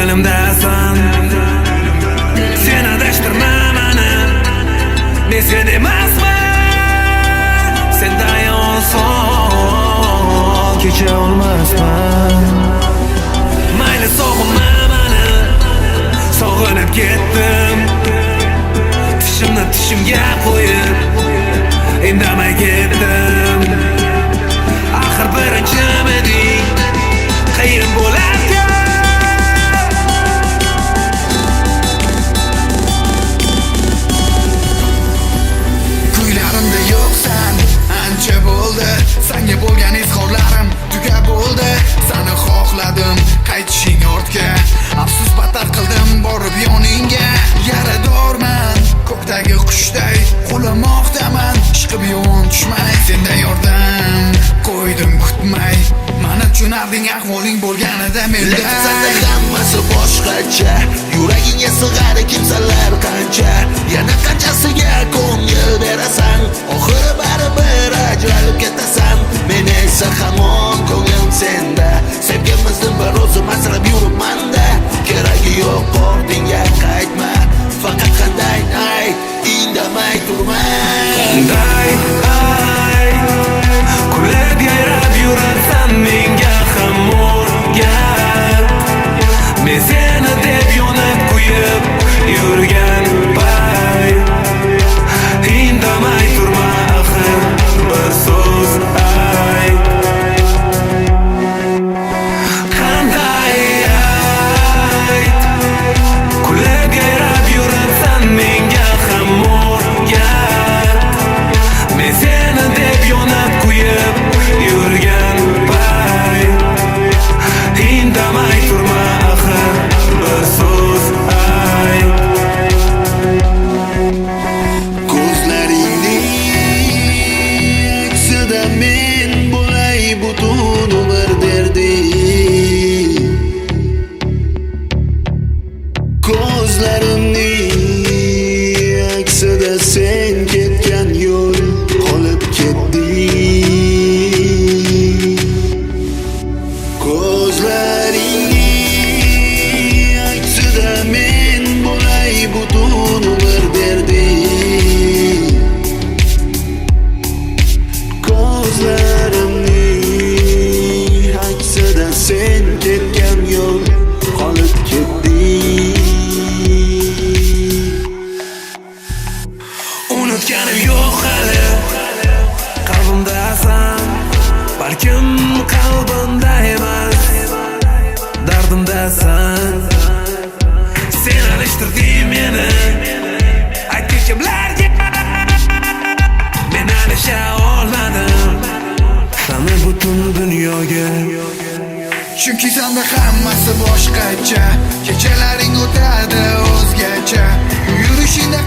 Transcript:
ko'nglimdasan. Sen adashtirma meni, men sen emasman. Sendan oson kecha olmasman. Mayli sog'inma meni, sog'inib ketdim. Tishimni tishimga qo'yib indamay ketdim. Axir birinchimiding, qiyin bo'larkan. Kuylarimda yo'qsan, ancha bo'ldi. Senga bo'lgan izhorlarim tugab bo'ldi. Seni xohladim, qaytishing ortga. Afsus battar qildim borib yoningga. Yaradorman, ko'kdagi qushday qo'lamoqdaman. Ishqib yo'n tushmay, senda yordam qo'ydim kutmay. Mani tushunarding ahvoling bo'lganida menday. Senda hammasi boshqacha, yuragingga sig'adi kimsalar qancha. Yana qanchasiga ko'ngil berasan, oxiri baribir ajralib ketasan. Men esa hamon ko'nglim senda, sevgimizni bir o'zim asrab yuribman-da. Keragi yo'q ortingga qaytma, faqat qanday ayt, indamay turma. Qanday kulib yayrab yurasan menga ham o'rgat. Men seni deb yonib kuyib yurgan pay. Indamay turma axir bir so'z ayt. Qanday kulib yayrab yurasan menga ham o'rgat. Men seni deb yonib kuyib yurgan pay. Indamay turma axir bir so'z ayt. Ko'zlaringning aksida men bo'lay butun umr derdim. Ko'zlarimning aksida sen ketgan yo'l qolib ketdi. Ko'zlaringning aksida men bo'lay butun umr derdim. Ko'zlarimning aksida sen ketgan yo'l qolib ketdi. Unutganim yo'q hali, qalbimdasan. Balkim qalbimda emas, dardimdasan. Sen alishtirding meni aytgan kimlarga. Men alisha olmadim seni butun dunyoga. Chunki senda hammasi boshqacha. Kechalaring o'tadi o'zgacha. Yurishingda